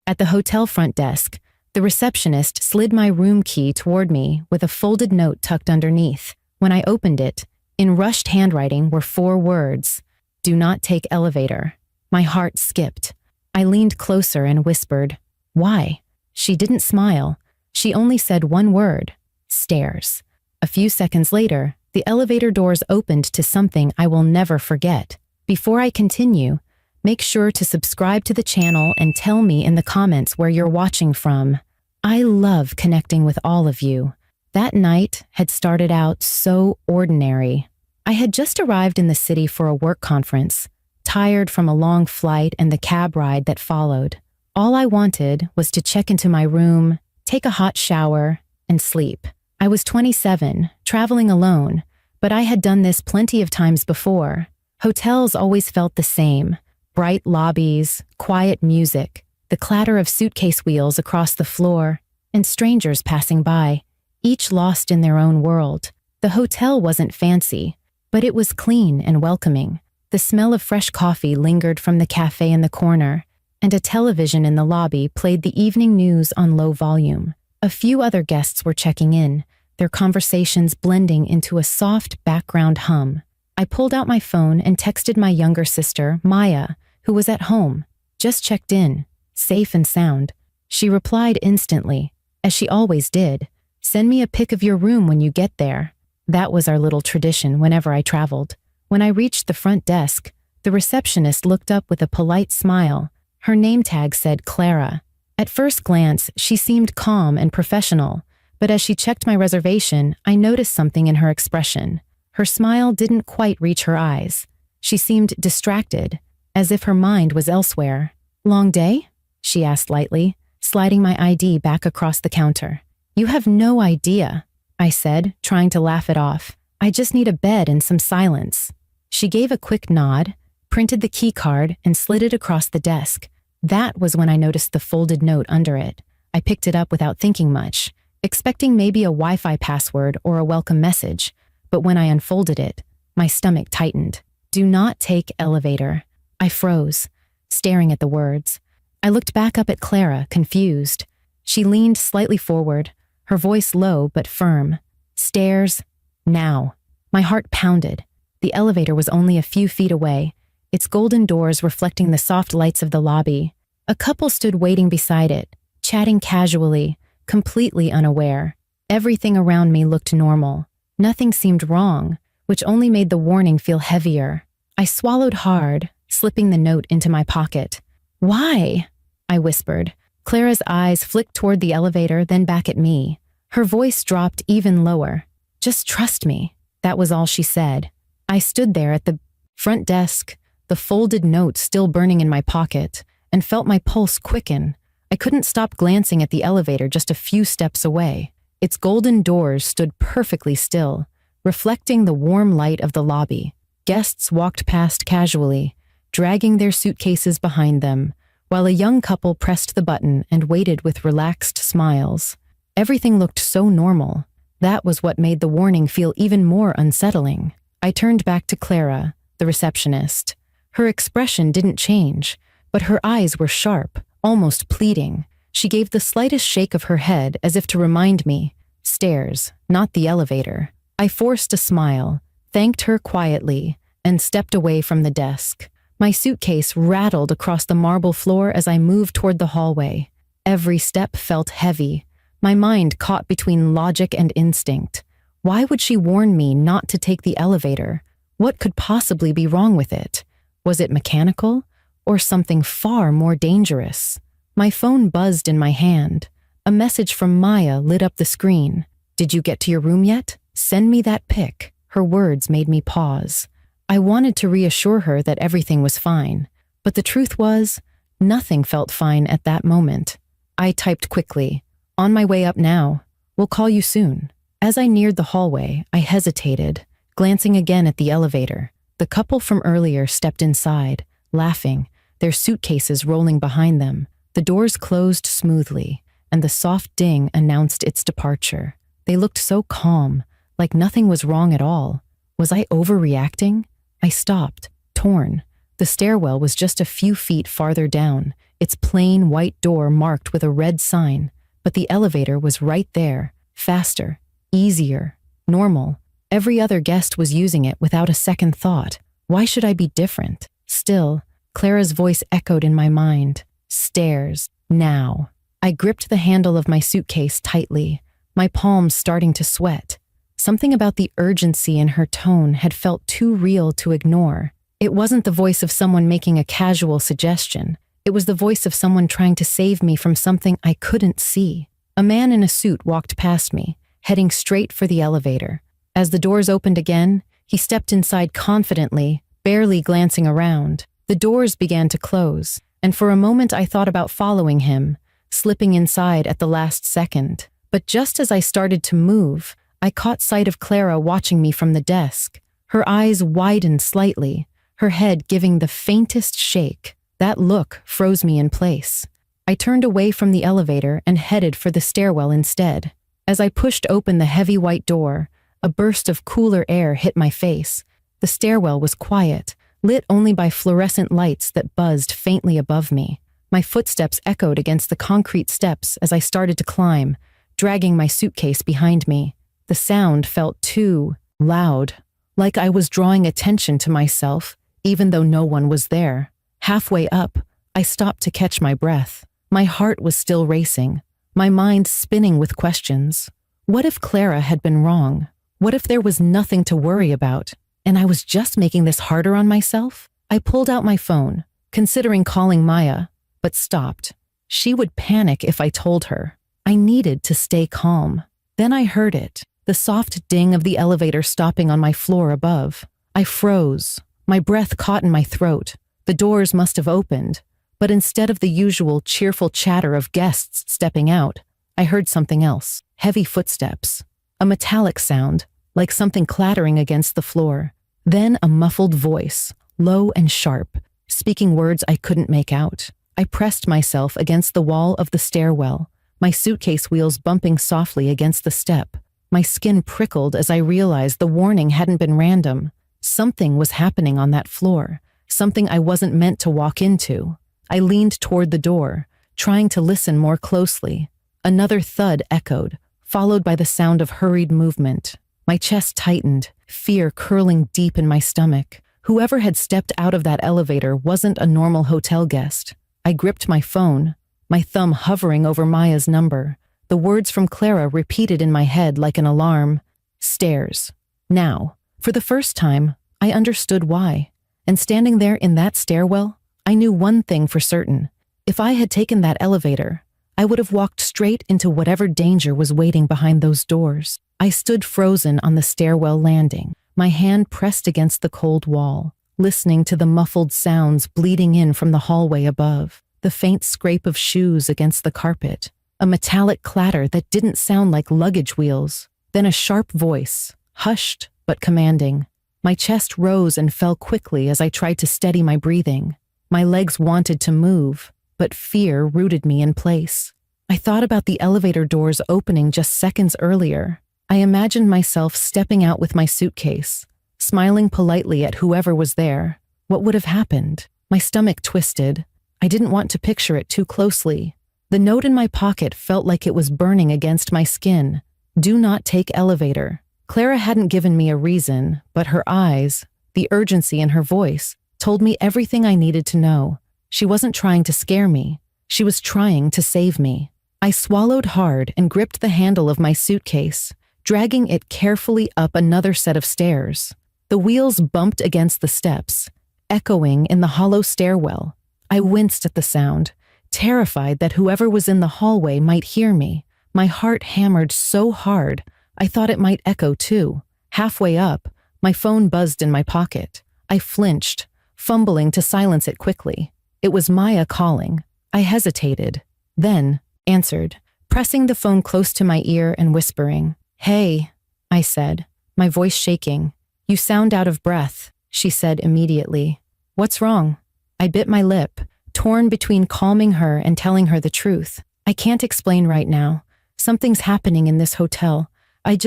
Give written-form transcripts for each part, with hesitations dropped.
At the hotel front desk, the receptionist slid my room key toward me with a folded note tucked underneath. When I opened it, in rushed handwriting were 4 words: "Do not take elevator." My heart skipped. I leaned closer and whispered, "Why?" She didn't smile. She only said one word: "Stairs." A few seconds later, the elevator doors opened to something I will never forget. Before I continue, make sure to subscribe to the channel and tell me in the comments where you're watching from. I love connecting with all of you. That night had started out so ordinary. I had just arrived in the city for a work conference, tired from a long flight and the cab ride that followed. All I wanted was to check into my room, take a hot shower, and sleep. I was 27, traveling alone, but I had done this plenty of times before. Hotels always felt the same: bright lobbies, quiet music, the clatter of suitcase wheels across the floor, and strangers passing by, each lost in their own world. The hotel wasn't fancy, but it was clean and welcoming. The smell of fresh coffee lingered from the cafe in the corner, and a television in the lobby played the evening news on low volume. A few other guests were checking in, their conversations blending into a soft background hum. I pulled out my phone and texted my younger sister, Maya, who was at home. "Just checked in. Safe and sound." She replied instantly, as she always did. "Send me a pic of your room when you get there." That was our little tradition whenever I traveled. When I reached the front desk, the receptionist looked up with a polite smile. Her name tag said Clara. At first glance, she seemed calm and professional, but as she checked my reservation, I noticed something in her expression. Her smile didn't quite reach her eyes. She seemed distracted, as if her mind was elsewhere. "Long day?" she asked lightly, sliding my ID back across the counter. "You have no idea," I said, trying to laugh it off. "I just need a bed and some silence." She gave a quick nod, printed the key card, and slid it across the desk. That was when I noticed the folded note under it. I picked it up without thinking much, expecting maybe a Wi-Fi password or a welcome message. But when I unfolded it, my stomach tightened. "Do not take elevator." I froze, staring at the words. I looked back up at Clara, confused. She leaned slightly forward, her voice low but firm. "Stairs, now." My heart pounded. The elevator was only a few feet away, its golden doors reflecting the soft lights of the lobby. A couple stood waiting beside it, chatting casually, completely unaware. Everything around me looked normal. Nothing seemed wrong, which only made the warning feel heavier. I swallowed hard, slipping the note into my pocket. "Why?" I whispered. Clara's eyes flicked toward the elevator, then back at me. Her voice dropped even lower. "Just trust me." That was all she said. I stood there at the front desk, the folded note still burning in my pocket, and felt my pulse quicken. I couldn't stop glancing at the elevator just a few steps away. Its golden doors stood perfectly still, reflecting the warm light of the lobby. Guests walked past casually, dragging their suitcases behind them, while a young couple pressed the button and waited with relaxed smiles. Everything looked so normal. That was what made the warning feel even more unsettling. I turned back to Clara, the receptionist. Her expression didn't change, but her eyes were sharp, almost pleading. She gave the slightest shake of her head as if to remind me, "Stairs, not the elevator." I forced a smile, thanked her quietly, and stepped away from the desk. My suitcase rattled across the marble floor as I moved toward the hallway. Every step felt heavy, my mind caught between logic and instinct. Why would she warn me not to take the elevator? What could possibly be wrong with it? Was it mechanical, or something far more dangerous? My phone buzzed in my hand. A message from Maya lit up the screen. "Did you get to your room yet? Send me that pic." Her words made me pause. I wanted to reassure her that everything was fine, but the truth was, nothing felt fine at that moment. I typed quickly, "On my way up now. We'll call you soon." As I neared the hallway, I hesitated, glancing again at the elevator. The couple from earlier stepped inside, laughing, their suitcases rolling behind them. The doors closed smoothly, and the soft ding announced its departure. They looked so calm, like nothing was wrong at all. Was I overreacting? I stopped, torn. The stairwell was just a few feet farther down, its plain white door marked with a red sign, but the elevator was right there, faster, easier, normal. Every other guest was using it without a second thought. Why should I be different? Still, Clara's voice echoed in my mind. Stairs, now. I gripped the handle of my suitcase tightly, my palms starting to sweat. Something about the urgency in her tone had felt too real to ignore. It wasn't the voice of someone making a casual suggestion. It was the voice of someone trying to save me from something I couldn't see. A man in a suit walked past me, heading straight for the elevator. As the doors opened again, he stepped inside confidently, barely glancing around. The doors began to close, and for a moment I thought about following him, slipping inside at the last second. But just as I started to move, I caught sight of Clara watching me from the desk. Her eyes widened slightly, her head giving the faintest shake. That look froze me in place. I turned away from the elevator and headed for the stairwell instead. As I pushed open the heavy white door, a burst of cooler air hit my face. The stairwell was quiet, lit only by fluorescent lights that buzzed faintly above me. My footsteps echoed against the concrete steps as I started to climb, dragging my suitcase behind me. The sound felt too loud, like I was drawing attention to myself, even though no one was there. Halfway up, I stopped to catch my breath. My heart was still racing, my mind spinning with questions. What if Clara had been wrong? What if there was nothing to worry about, and I was just making this harder on myself? I pulled out my phone, considering calling Maya, but stopped. She would panic if I told her. I needed to stay calm. Then I heard it, the soft ding of the elevator stopping on my floor above. I froze. My breath caught in my throat. The doors must have opened, but instead of the usual cheerful chatter of guests stepping out, I heard something else. Heavy footsteps. A metallic sound, like something clattering against the floor. Then a muffled voice, low and sharp, speaking words I couldn't make out. I pressed myself against the wall of the stairwell, my suitcase wheels bumping softly against the step. My skin prickled as I realized the warning hadn't been random. Something was happening on that floor, something I wasn't meant to walk into. I leaned toward the door, trying to listen more closely. Another thud echoed, followed by the sound of hurried movement. My chest tightened, fear curling deep in my stomach. Whoever had stepped out of that elevator wasn't a normal hotel guest. I gripped my phone, my thumb hovering over Maya's number. The words from Clara repeated in my head like an alarm. Stairs. Now. For the first time, I understood why. And standing there in that stairwell, I knew one thing for certain. If I had taken that elevator, I would have walked straight into whatever danger was waiting behind those doors. I stood frozen on the stairwell landing, my hand pressed against the cold wall, listening to the muffled sounds bleeding in from the hallway above, the faint scrape of shoes against the carpet, a metallic clatter that didn't sound like luggage wheels, then a sharp voice, hushed but commanding. My chest rose and fell quickly as I tried to steady my breathing. My legs wanted to move, but fear rooted me in place. I thought about the elevator doors opening just seconds earlier. I imagined myself stepping out with my suitcase, smiling politely at whoever was there. What would have happened? My stomach twisted. I didn't want to picture it too closely. The note in my pocket felt like it was burning against my skin. Do not take elevator. Clara hadn't given me a reason, but her eyes, the urgency in her voice, told me everything I needed to know. She wasn't trying to scare me. She was trying to save me. I swallowed hard and gripped the handle of my suitcase, dragging it carefully up another set of stairs. The wheels bumped against the steps, echoing in the hollow stairwell. I winced at the sound, terrified that whoever was in the hallway might hear me. My heart hammered so hard, I thought it might echo too. Halfway up, my phone buzzed in my pocket. I flinched, fumbling to silence it quickly. It was Maya calling. I hesitated, then answered, pressing the phone close to my ear and whispering. Hey, I said, my voice shaking. You sound out of breath, she said immediately. What's wrong? I bit my lip, torn between calming her and telling her the truth. I can't explain right now. Something's happening in this hotel. I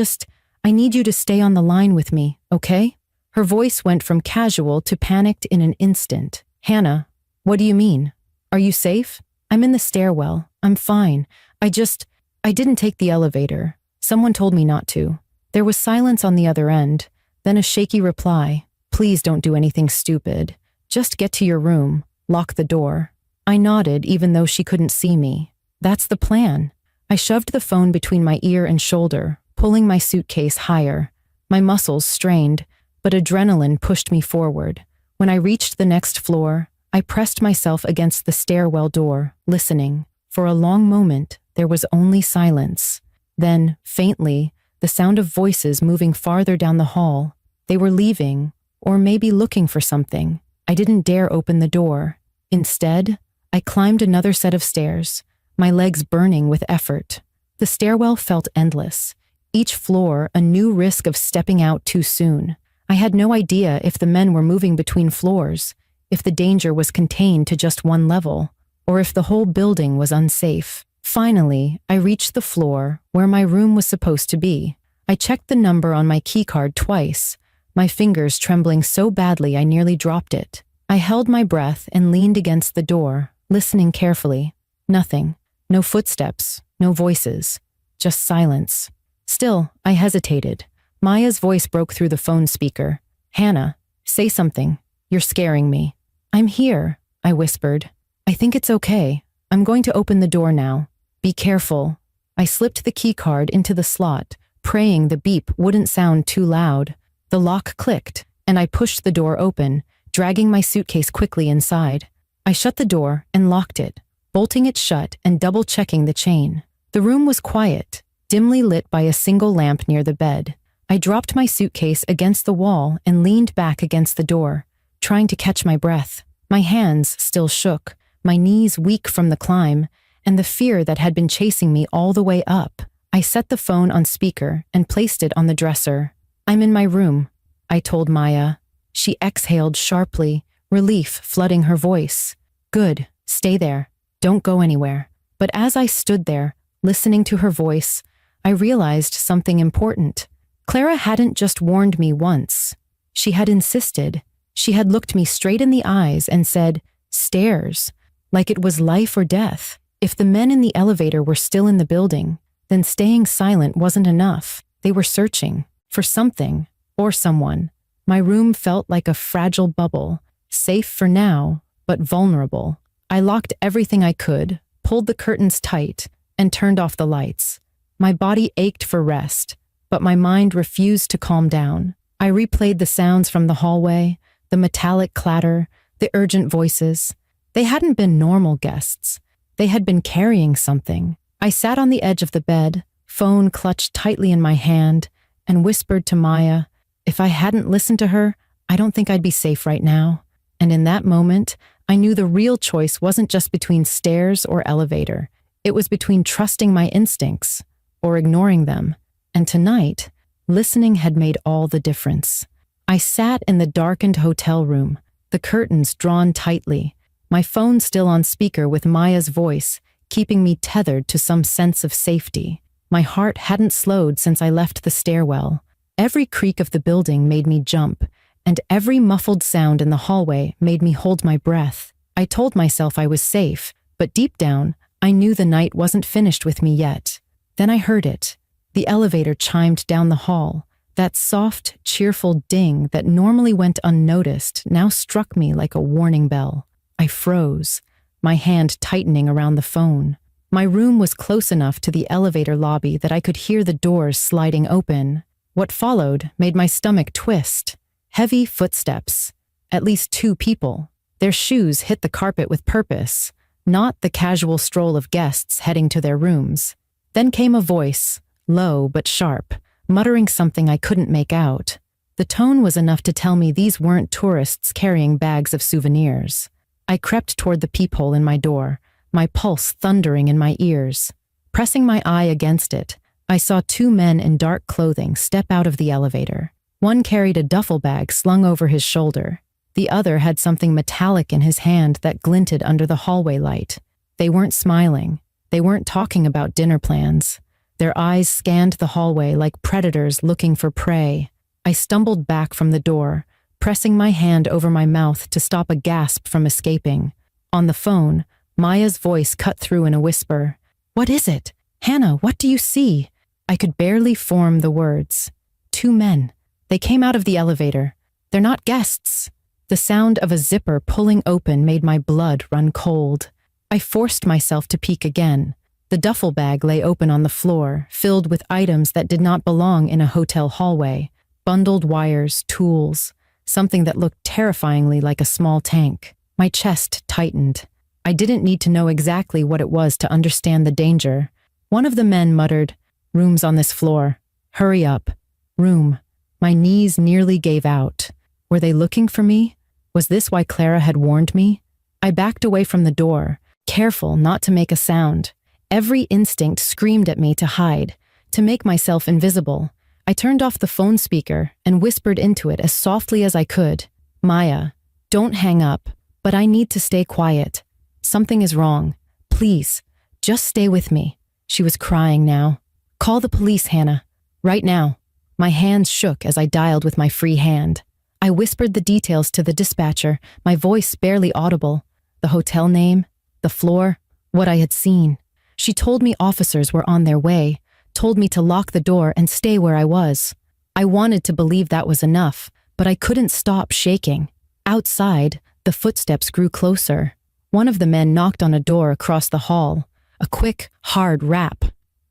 need you to stay on the line with me, okay? Her voice went from casual to panicked in an instant. Hannah, what do you mean? Are you safe? I'm in the stairwell. I'm fine. I didn't take the elevator. Someone told me not to. There was silence on the other end, then a shaky reply. Please don't do anything stupid. Just get to your room. Lock the door. I nodded even though she couldn't see me. That's the plan. I shoved the phone between my ear and shoulder, pulling my suitcase higher. My muscles strained, but adrenaline pushed me forward. When I reached the next floor, I pressed myself against the stairwell door, listening. For a long moment, there was only silence. Then, faintly, the sound of voices moving farther down the hall. They were leaving, or maybe looking for something. I didn't dare open the door. Instead, I climbed another set of stairs, my legs burning with effort. The stairwell felt endless. Each floor a new risk of stepping out too soon. I had no idea if the men were moving between floors, if the danger was contained to just one level, or if the whole building was unsafe. Finally, I reached the floor where my room was supposed to be. I checked the number on my keycard twice, my fingers trembling so badly I nearly dropped it. I held my breath and leaned against the door, listening carefully. Nothing. No footsteps, no voices, just silence. Still, I hesitated. Maya's voice broke through the phone speaker. Hannah, say something. You're scaring me. I'm here, I whispered. I think it's okay. I'm going to open the door now. Be careful. I slipped the keycard into the slot, praying the beep wouldn't sound too loud. The lock clicked, and I pushed the door open, dragging my suitcase quickly inside. I shut the door and locked it, bolting it shut and double-checking the chain. The room was quiet, dimly lit by a single lamp near the bed. I dropped my suitcase against the wall and leaned back against the door, trying to catch my breath. My hands still shook, my knees weak from the climb, and the fear that had been chasing me all the way up. I set the phone on speaker and placed it on the dresser. I'm in my room, I told Maya. She exhaled sharply, relief flooding her voice. Good, stay there. Don't go anywhere. But as I stood there, listening to her voice, I realized something important. Clara hadn't just warned me once. She had insisted. She had looked me straight in the eyes and said, stairs, like it was life or death. If the men in the elevator were still in the building, then staying silent wasn't enough. They were searching for something or someone. My room felt like a fragile bubble, safe for now, but vulnerable. I locked everything I could, pulled the curtains tight, and turned off the lights. My body ached for rest, but my mind refused to calm down. I replayed the sounds from the hallway, the metallic clatter, the urgent voices. They hadn't been normal guests. They had been carrying something. I sat on the edge of the bed, phone clutched tightly in my hand, and whispered to Maya, if I hadn't listened to her, I don't think I'd be safe right now. And in that moment, I knew the real choice wasn't just between stairs or elevator. It was between trusting my instincts or ignoring them. And tonight, listening had made all the difference. I sat in the darkened hotel room, the curtains drawn tightly, my phone still on speaker with Maya's voice, keeping me tethered to some sense of safety. My heart hadn't slowed since I left the stairwell. Every creak of the building made me jump, and every muffled sound in the hallway made me hold my breath. I told myself I was safe, but deep down, I knew the night wasn't finished with me yet. Then I heard it. The elevator chimed down the hall. That soft, cheerful ding that normally went unnoticed now struck me like a warning bell. I froze, my hand tightening around the phone. My room was close enough to the elevator lobby that I could hear the doors sliding open. What followed made my stomach twist. Heavy footsteps. At least 2 people. Their shoes hit the carpet with purpose, not the casual stroll of guests heading to their rooms. Then came a voice, low but sharp, muttering something I couldn't make out. The tone was enough to tell me these weren't tourists carrying bags of souvenirs. I crept toward the peephole in my door, my pulse thundering in my ears. Pressing my eye against it, I saw 2 men in dark clothing step out of the elevator. One carried a duffel bag slung over his shoulder. The other had something metallic in his hand that glinted under the hallway light. They weren't smiling. They weren't talking about dinner plans. Their eyes scanned the hallway like predators looking for prey. I stumbled back from the door, pressing my hand over my mouth to stop a gasp from escaping. On the phone, Maya's voice cut through in a whisper. What is it? Hannah, what do you see? I could barely form the words. Two men. They came out of the elevator. They're not guests. The sound of a zipper pulling open made my blood run cold. I forced myself to peek again. The duffel bag lay open on the floor, filled with items that did not belong in a hotel hallway. Bundled wires, tools, something that looked terrifyingly like a small tank. My chest tightened. I didn't need to know exactly what it was to understand the danger. One of the men muttered, "Room's on this floor. Hurry up." Room. My knees nearly gave out. Were they looking for me? Was this why Clara had warned me? I backed away from the door, careful not to make a sound. Every instinct screamed at me to hide, to make myself invisible. I turned off the phone speaker and whispered into it as softly as I could. Maya, don't hang up, but I need to stay quiet. Something is wrong. Please, just stay with me. She was crying now. Call the police, Hannah. Right now. My hands shook as I dialed with my free hand. I whispered the details to the dispatcher, my voice barely audible. The hotel name, the floor, what I had seen. She told me officers were on their way, told me to lock the door and stay where I was. I wanted to believe that was enough, but I couldn't stop shaking. Outside, the footsteps grew closer. One of the men knocked on a door across the hall, a quick, hard rap.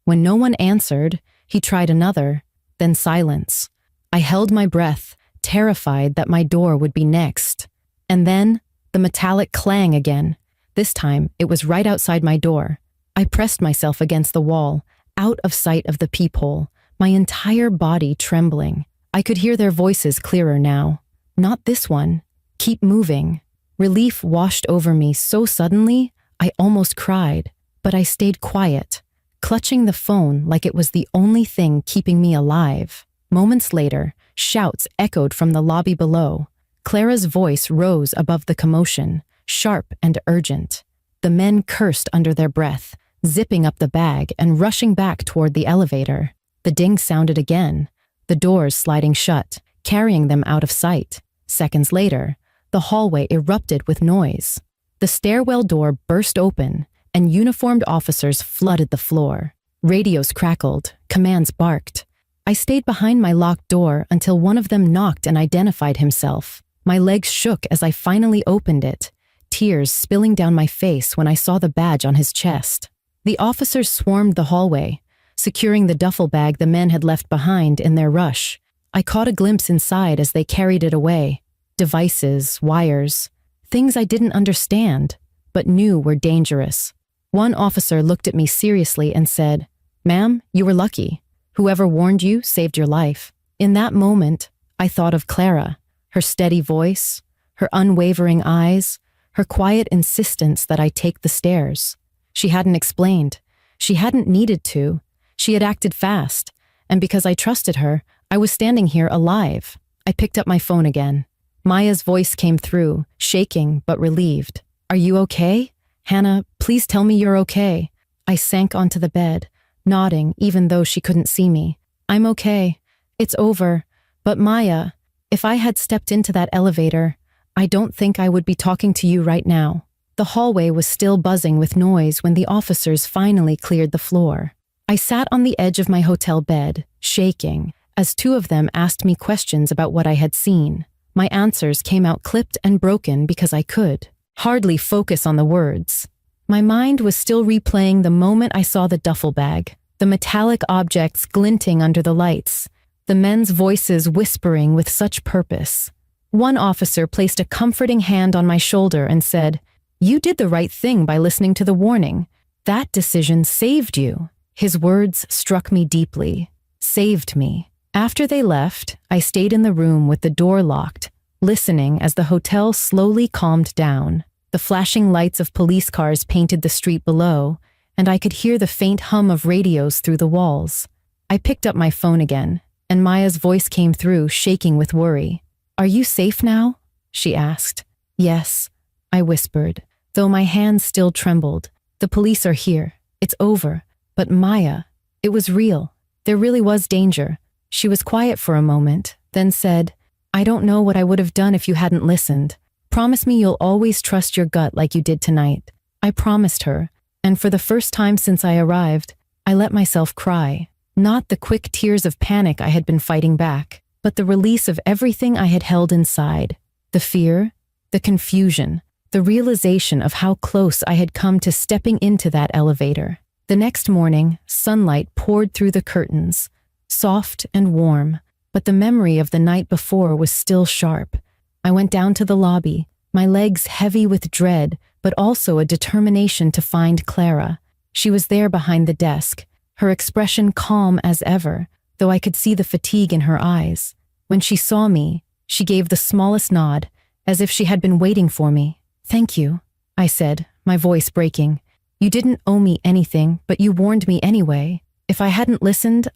When no one answered, he tried another, then silence. I held my breath, terrified that my door would be next. And then, the metallic clang again. This time, it was right outside my door. I pressed myself against the wall, out of sight of the peephole, my entire body trembling. I could hear their voices clearer now. Not this one. Keep moving. Relief washed over me so suddenly, I almost cried, but I stayed quiet, clutching the phone like it was the only thing keeping me alive. Moments later, shouts echoed from the lobby below. Clara's voice rose above the commotion, sharp and urgent. The men cursed under their breath, zipping up the bag and rushing back toward the elevator. The ding sounded again, the doors sliding shut, carrying them out of sight. Seconds later, the hallway erupted with noise. The stairwell door burst open, and uniformed officers flooded the floor. Radios crackled, commands barked. I stayed behind my locked door until one of them knocked and identified himself. My legs shook as I finally opened it, tears spilling down my face when I saw the badge on his chest. The officers swarmed the hallway, securing the duffel bag the men had left behind in their rush. I caught a glimpse inside as they carried it away. Devices, wires, things I didn't understand, but knew were dangerous. One officer looked at me seriously and said, "Ma'am, you were lucky. Whoever warned you saved your life." In that moment, I thought of Clara, her steady voice, her unwavering eyes, her quiet insistence that I take the stairs. She hadn't explained. She hadn't needed to. She had acted fast, and because I trusted her, I was standing here alive. I picked up my phone again. Maya's voice came through, shaking but relieved. "Are you okay? Hannah, please tell me you're okay." I sank onto the bed, nodding even though she couldn't see me. "I'm okay. It's over. But Maya, if I had stepped into that elevator, I don't think I would be talking to you right now." The hallway was still buzzing with noise when the officers finally cleared the floor. I sat on the edge of my hotel bed, shaking, as two of them asked me questions about what I had seen. My answers came out clipped and broken because I could hardly focus on the words. My mind was still replaying the moment I saw the duffel bag, the metallic objects glinting under the lights, the men's voices whispering with such purpose. One officer placed a comforting hand on my shoulder and said, "You did the right thing by listening to the warning. That decision saved you." His words struck me deeply. Saved me. After they left, I stayed in the room with the door locked, listening as the hotel slowly calmed down. The flashing lights of police cars painted the street below, and I could hear the faint hum of radios through the walls. I picked up my phone again, and Maya's voice came through, shaking with worry. "Are you safe now?" she asked. "Yes," I whispered, though my hands still trembled. "The police are here. It's over. But Maya, it was real. There really was danger." She was quiet for a moment, then said, "I don't know what I would have done if you hadn't listened. Promise me you'll always trust your gut like you did tonight." I promised her, and for the first time since I arrived, I let myself cry. Not the quick tears of panic I had been fighting back, but the release of everything I had held inside. The fear, the confusion, the realization of how close I had come to stepping into that elevator. The next morning, sunlight poured through the curtains, soft and warm, but the memory of the night before was still sharp. I went down to the lobby, my legs heavy with dread, but also a determination to find Clara. She was there behind the desk, her expression calm as ever, though I could see the fatigue in her eyes. When she saw me, she gave the smallest nod, as if she had been waiting for me. "Thank you," I said, my voice breaking. "You didn't owe me anything, but you warned me anyway. If I hadn't listened,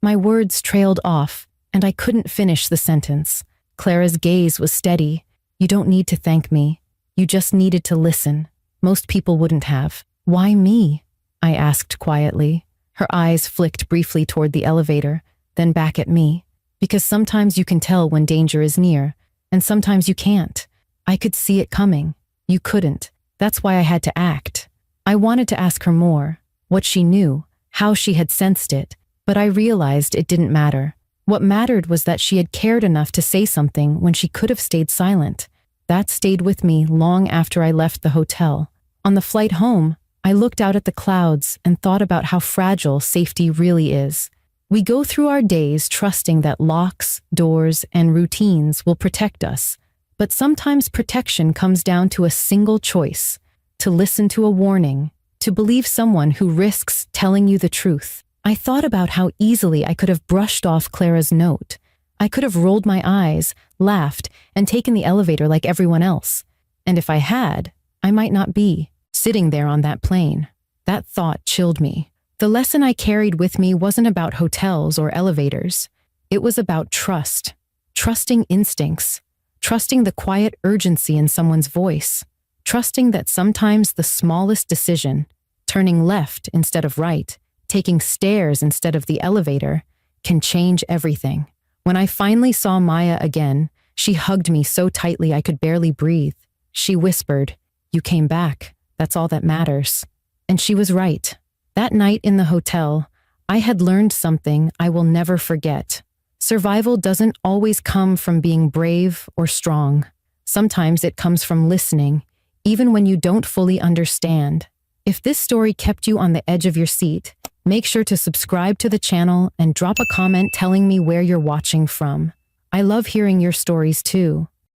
My words trailed off, and I couldn't finish the sentence. Clara's gaze was steady. "You don't need to thank me. You just needed to listen. Most people wouldn't have." "Why me?" I asked quietly. Her eyes flicked briefly toward the elevator, then back at me. "Because sometimes you can tell when danger is near, and sometimes you can't. I could see it coming. You couldn't. That's why I had to act." I wanted to ask her more, what she knew, how she had sensed it, but I realized it didn't matter. What mattered was that she had cared enough to say something when she could have stayed silent. That stayed with me long after I left the hotel. On the flight home, I looked out at the clouds and thought about how fragile safety really is. We go through our days trusting that locks, doors, and routines will protect us. But sometimes protection comes down to a single choice: to listen to a warning, to believe someone who risks telling you the truth. I thought about how easily I could have brushed off Clara's note. I could have rolled my eyes, laughed, and taken the elevator like everyone else. And if I had, I might not be sitting there on that plane. That thought chilled me. The lesson I carried with me wasn't about hotels or elevators. It was about trust. Trusting instincts. Trusting the quiet urgency in someone's voice. Trusting that sometimes the smallest decision, turning left instead of right, taking stairs instead of the elevator, can change everything. When I finally saw Maya again, she hugged me so tightly I could barely breathe. She whispered, "You came back. That's all that matters." And she was right. That night in the hotel, I had learned something I will never forget. Survival doesn't always come from being brave or strong. Sometimes it comes from listening, even when you don't fully understand. If this story kept you on the edge of your seat, make sure to subscribe to the channel and drop a comment telling me where you're watching from. I love hearing your stories too.